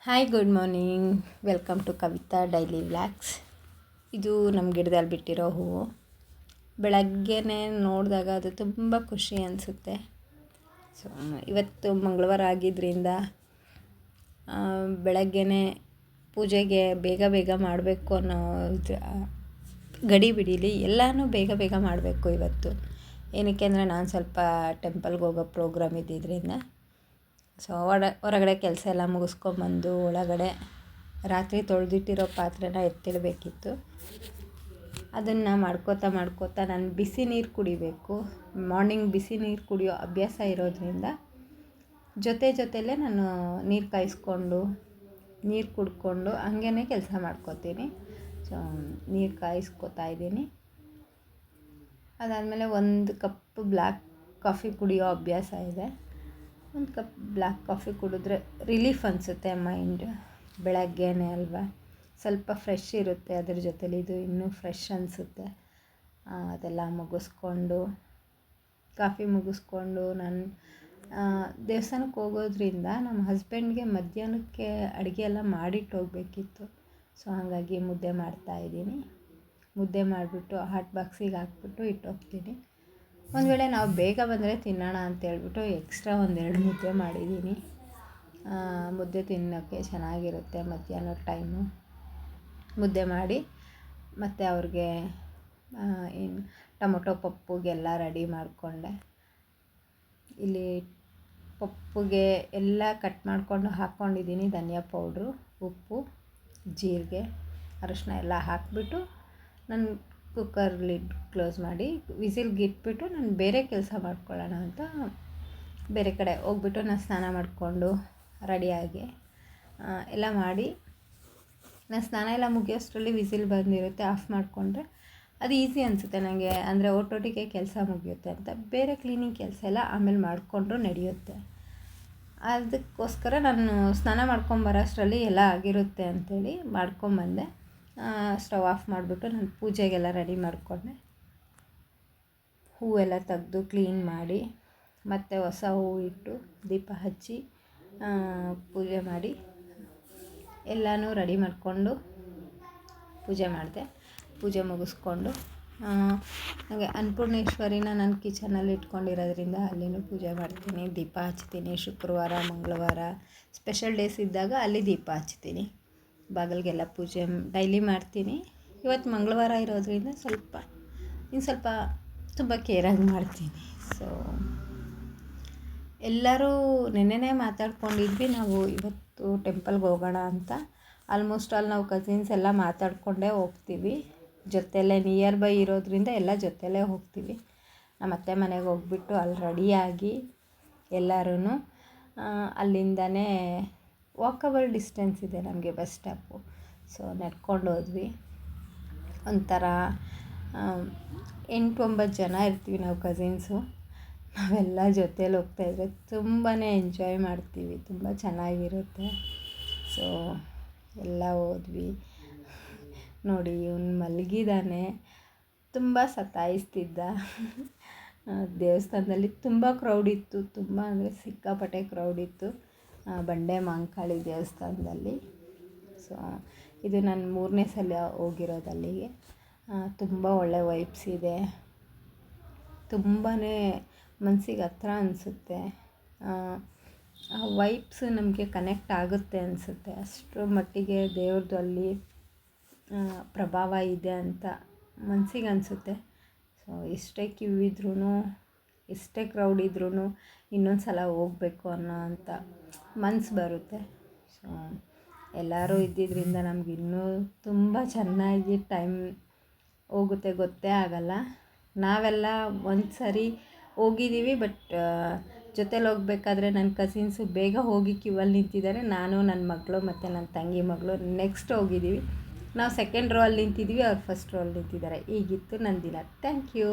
Hi, good morning. Welcome to Kavitha daily vlogs. ಇದು ನಮ್ಮ ಗಿಡದಲ್ಲಿ ಬಿಟ್ಟಿರೋ ಹೂವು. ಬೆಳಗ್ಗೆನೇ ನೋಡಿದಾಗ ಅದು ತುಂಬ ಖುಷಿ ಅನಿಸುತ್ತೆ. ಸೊ ಇವತ್ತು ಮಂಗಳವಾರ ಆಗಿದ್ದರಿಂದ ಬೆಳಗ್ಗೆನೇ ಪೂಜೆಗೆ ಬೇಗ ಬೇಗ ಮಾಡಬೇಕು ಅನ್ನೋ ಗಡಿ ಬಿಡೀಲಿ ಎಲ್ಲನೂ ಬೇಗ ಬೇಗ ಮಾಡಬೇಕು ಇವತ್ತು. ಏನಕ್ಕೆ ಅಂದರೆ ನಾನು ಸ್ವಲ್ಪ ಟೆಂಪಲ್ಗೆ ಹೋಗೋ ಪ್ರೋಗ್ರಾಮ್ ಇದ್ದಿದ್ದರಿಂದ ಸೊ ಹೊರಗಡೆ ಕೆಲಸ ಎಲ್ಲ ಮುಗಿಸ್ಕೊಂಬಂದು ಒಳಗಡೆ ರಾತ್ರಿ ತೊಳೆದಿಟ್ಟಿರೋ ಪಾತ್ರೆನ ಎತ್ತಿಡಬೇಕಿತ್ತು. ಅದನ್ನು ಮಾಡ್ಕೋತಾ ನಾನು ಬಿಸಿ ನೀರು ಕುಡಿಬೇಕು. ಮಾರ್ನಿಂಗ್ ಬಿಸಿ ನೀರು ಕುಡಿಯೋ ಅಭ್ಯಾಸ ಇರೋದ್ರಿಂದ ಜೊತೆಲೇ ನಾನು ನೀರು ಕಾಯಿಸ್ಕೊಂಡು ನೀರು ಕುಡ್ಕೊಂಡು ಹಂಗೇ ಕೆಲಸ ಮಾಡ್ಕೋತೀನಿ. ಸೊ ನೀರು ಕಾಯಿಸ್ಕೊತಾ ಇದ್ದೀನಿ. ಅದಾದಮೇಲೆ 1 ಕಪ್ ಬ್ಲ್ಯಾಕ್ ಕಾಫಿ ಕುಡಿಯೋ ಅಭ್ಯಾಸ ಇದೆ. 1 ಕಪ್ ಬ್ಲ್ಯಾಕ್ ಕಾಫಿ ಕುಡಿದ್ರೆ ರಿಲೀಫ್ ಅನಿಸುತ್ತೆ ಮೈಂಡ್. ಬೆಳಗ್ಗೆನೇ ಅಲ್ವಾ, ಸ್ವಲ್ಪ ಫ್ರೆಶ್ ಇರುತ್ತೆ. ಅದ್ರ ಜೊತೆಲಿ ಇದು ಇನ್ನೂ ಫ್ರೆಶ್ ಅನಿಸುತ್ತೆ. ಅದೆಲ್ಲ ಮುಗಿಸ್ಕೊಂಡು ಕಾಫಿ ಮುಗಿಸ್ಕೊಂಡು ನಾನು ದೇವಸ್ಥಾನಕ್ಕೆ ಹೋಗೋದ್ರಿಂದ ನಮ್ಮ ಹಸ್ಬೆಂಡ್ಗೆ ಮಧ್ಯಾಹ್ನಕ್ಕೆ ಅಡುಗೆ ಎಲ್ಲ ಮಾಡಿಟ್ಟು ಹೋಗಬೇಕಿತ್ತು. ಸೊ ಹಾಗಾಗಿ ಮುದ್ದೆ ಮಾಡ್ತಾಯಿದ್ದೀನಿ. ಮುದ್ದೆ ಮಾಡಿಬಿಟ್ಟು ಹಾಟ್ ಬಾಕ್ಸಿಗೆ ಹಾಕ್ಬಿಟ್ಟು ಇಟ್ಟೋಗ್ತೀನಿ. ಒಂದು ವೇಳೆ ನಾವು ಬೇಗ ಬಂದರೆ ತಿನ್ನೋಣ ಅಂತೇಳ್ಬಿಟ್ಟು ಎಕ್ಸ್ಟ್ರಾ 1-2 ಮುದ್ದೆ ಮಾಡಿದ್ದೀನಿ. ಮುದ್ದೆ ತಿನ್ನೋಕ್ಕೆ ಚೆನ್ನಾಗಿರುತ್ತೆ ಮಧ್ಯಾಹ್ನದ ಟೈಮು. ಮುದ್ದೆ ಮಾಡಿ ಮತ್ತು ಅವ್ರಿಗೆ ಟೊಮೊಟೊ ಪಪ್ಪುಗೆಲ್ಲ ರೆಡಿ ಮಾಡಿಕೊಂಡೆ. ಇಲ್ಲಿ ಪಪ್ಪುಗೆ ಎಲ್ಲ ಕಟ್ ಮಾಡಿಕೊಂಡು ಹಾಕ್ಕೊಂಡಿದ್ದೀನಿ. ಧನಿಯಾ ಪೌಡ್ರು, ಉಪ್ಪು, ಜೀರಿಗೆ, ಅರಶಿನ ಎಲ್ಲ ಹಾಕಿಬಿಟ್ಟು ನಾನು ಕುಕ್ಕರ್ ಲಿಡ್ ಕ್ಲೋಸ್ ಮಾಡಿ ವಿಸಿಲ್ಗೆ ಇಟ್ಬಿಟ್ಟು ನಾನು ಬೇರೆ ಕೆಲಸ ಮಾಡ್ಕೊಳ್ಳೋಣ ಅಂತ ಬೇರೆ ಕಡೆ ಹೋಗ್ಬಿಟ್ಟು ನಾನು ಸ್ನಾನ ಮಾಡಿಕೊಂಡು ರೆಡಿಯಾಗಿ ಎಲ್ಲ ಮಾಡಿ ನಾನು ಸ್ನಾನ ಎಲ್ಲ ಮುಗಿಯೋಷ್ಟರಲ್ಲಿ ವಿಸಿಲ್ ಬಂದಿರುತ್ತೆ. ಆಫ್ ಮಾಡಿಕೊಂಡ್ರೆ ಅದು ಈಸಿ ಅನಿಸುತ್ತೆ ನನಗೆ. ಅಂದರೆ ಒಟ್ಟೊಟ್ಟಿಗೆ ಕೆಲಸ ಮುಗಿಯುತ್ತೆ ಅಂತ. ಬೇರೆ ಕ್ಲೀನಿಂಗ್ ಕೆಲಸ ಎಲ್ಲ ಆಮೇಲೆ ಮಾಡಿಕೊಂಡ್ರೂ ನಡೆಯುತ್ತೆ. ಅದಕ್ಕೋಸ್ಕರ ನಾನು ಸ್ನಾನ ಮಾಡ್ಕೊಂಬರೋಷ್ಟರಲ್ಲಿ ಎಲ್ಲ ಆಗಿರುತ್ತೆ ಅಂಥೇಳಿ ಮಾಡ್ಕೊಂಬಂದೆ. ಸ್ಟವ್ ಆಫ್ ಮಾಡಿಬಿಟ್ಟು ನಾನು ಪೂಜೆಗೆಲ್ಲ ರೆಡಿ ಮಾಡಿಕೊಂಡೆ. ಹೂವೆಲ್ಲ ತೆಗೆದು ಕ್ಲೀನ್ ಮಾಡಿ ಮತ್ತು ಹೊಸ ಹೂವು ಇಟ್ಟು ದೀಪ ಹಚ್ಚಿ ಪೂಜೆ ಮಾಡಿ ಎಲ್ಲನೂ ರೆಡಿ ಮಾಡಿಕೊಂಡು ಪೂಜೆ ಮಾಡಿದೆ. ಪೂಜೆ ಮುಗಿಸ್ಕೊಂಡು ಹಾಗೆ ಅನ್ನಪೂರ್ಣೇಶ್ವರಿನ ನಾನು ಕಿಚನಲ್ಲಿ ಇಟ್ಕೊಂಡಿರೋದ್ರಿಂದ ಅಲ್ಲಿನೂ ಪೂಜೆ ಮಾಡ್ತೀನಿ, ದೀಪ ಹಚ್ತೀನಿ. ಶುಕ್ರವಾರ, ಮಂಗಳವಾರ ಸ್ಪೆಷಲ್ ಡೇಸ್ ಇದ್ದಾಗ ಅಲ್ಲಿ ದೀಪ ಹಚ್ತೀನಿ. ಬಾಗಿಲಿಗೆಲ್ಲ ಪೂಜೆ ಡೈಲಿ ಮಾಡ್ತೀನಿ. ಇವತ್ತು ಮಂಗಳವಾರ ಇರೋದ್ರಿಂದ ಇನ್ನು ಸ್ವಲ್ಪ ತುಂಬ ಕೇರಾಗಿ ಮಾಡ್ತೀನಿ. ಸೊ ಎಲ್ಲರೂ ನೆನ್ನೆನೇ ಮಾತಾಡ್ಕೊಂಡಿದ್ವಿ ನಾವು ಇವತ್ತು ಟೆಂಪಲ್ಗೆ ಹೋಗೋಣ ಅಂತ. ಆಲ್ಮೋಸ್ಟ್ ಆಲ್ ನಾವು ಕಸಿನ್ಸ್ ಎಲ್ಲ ಮಾತಾಡಿಕೊಂಡೇ ಹೋಗ್ತೀವಿ. ಜೊತೆಯಲ್ಲೇ ನಿಯರ್ ಬೈ ಇರೋದ್ರಿಂದ ಎಲ್ಲ ಜೊತೆಯಲ್ಲೇ ಹೋಗ್ತೀವಿ. ನಮ್ಮ ಅತ್ತೆ ಮನೆಗೆ ಹೋಗ್ಬಿಟ್ಟು ಅಲ್ಲಿ ರೆಡಿಯಾಗಿ ಎಲ್ಲರೂ ಅಲ್ಲಿಂದನೇ ವಾಕಬಲ್ ಡಿಸ್ಟೆನ್ಸ್ ಇದೆ ನಮಗೆ ಬಸ್ ಸ್ಟಾಪು. ಸೊ ನಡ್ಕೊಂಡು ಹೋದ್ವಿ. ಒಂಥರ 8-9 ಜನ ಇರ್ತೀವಿ ನಾವು ಕಸಿನ್ಸು. ನಾವೆಲ್ಲ ಜೊತೇಲಿ ಹೋಗ್ತಾಯಿದ್ರೆ ತುಂಬಾ ಎಂಜಾಯ್ ಮಾಡ್ತೀವಿ, ತುಂಬ ಚೆನ್ನಾಗಿರುತ್ತೆ. ಸೊ ಎಲ್ಲ ಹೋದ್ವಿ. ನೋಡಿ, ಇವನು ಮಲಗಿದ್ದಾನೆ, ತುಂಬ ಸತಾಯಿಸ್ತಿದ್ದ. ದೇವಸ್ಥಾನದಲ್ಲಿ ತುಂಬ ಕ್ರೌಡ್ ಇತ್ತು, ತುಂಬ ಅಂದರೆ ಸಿಕ್ಕಾಪಟ್ಟೆ ಕ್ರೌಡ್ ಇತ್ತು ಬಂಡೆ ಮಹಾಂಕಾಳಿ ದೇವಸ್ಥಾನದಲ್ಲಿ. ಸೊ ಇದು ನಾನು 3ನೇ ಸಲ ಹೋಗಿರೋದು ಅಲ್ಲಿಗೆ. ತುಂಬ ಒಳ್ಳೆ ವೈಬ್ಸ್ ಇದೆ. ತುಂಬಾ ಮನಸ್ಸಿಗೆ ಹತ್ರ ಅನಿಸುತ್ತೆ. ಆ ವೈಬ್ಸ್ ನಮಗೆ ಕನೆಕ್ಟ್ ಆಗುತ್ತೆ ಅನಿಸುತ್ತೆ. ಅಷ್ಟರ ಮಟ್ಟಿಗೆ ದೇವ್ರದ್ದು ಅಲ್ಲಿ ಪ್ರಭಾವ ಇದೆ ಅಂತ ಮನಸ್ಸಿಗೆ ಅನಿಸುತ್ತೆ. ಸೊ ಎಷ್ಟೇ ಕ್ಯೂ ಇದ್ರೂ, ಎಷ್ಟೇ ಕ್ರೌಡ್ ಇದ್ರೂ ಇನ್ನೊಂದು ಸಲ ಹೋಗಬೇಕು ಅನ್ನೋ ಅಂಥ ಮನಸ್ಸು ಬರುತ್ತೆ. ಸೊ ಎಲ್ಲರೂ ಇದ್ದಿದ್ದರಿಂದ ನಮಗಿನ್ನೂ ತುಂಬ ಚೆನ್ನಾಗಿ ಟೈಮ್ ಹೋಗುತ್ತೆ, ಗೊತ್ತೇ ಆಗೋಲ್ಲ. ನಾವೆಲ್ಲ ಒಂದು ಸರಿ ಹೋಗಿದ್ದೀವಿ, ಬಟ್ ಜೊತೇಲಿ ಹೋಗ್ಬೇಕಾದ್ರೆ ನನ್ನ ಕಸಿನ್ಸು ಬೇಗ ಹೋಗಿ ಕ್ಯೂವಲ್ಲಿ ನಿಂತಿದ್ದಾರೆ. ನಾನು, ನನ್ನ ಮಗಳು ಮತ್ತು ನನ್ನ ತಂಗಿ ಮಗಳು ನೆಕ್ಸ್ಟ್ ಹೋಗಿದ್ದೀವಿ. ನಾವು ಸೆಕೆಂಡ್ ರೋ ಅಲ್ಲಿ ನಿಂತಿದ್ದೀವಿ, ಅವ್ರು ಫಸ್ಟ್ ರೋ ಅಲ್ಲಿ ನಿಂತಿದ್ದಾರೆ. ಹೀಗಿತ್ತು ನನ್ನ ದಿನ. Thank you.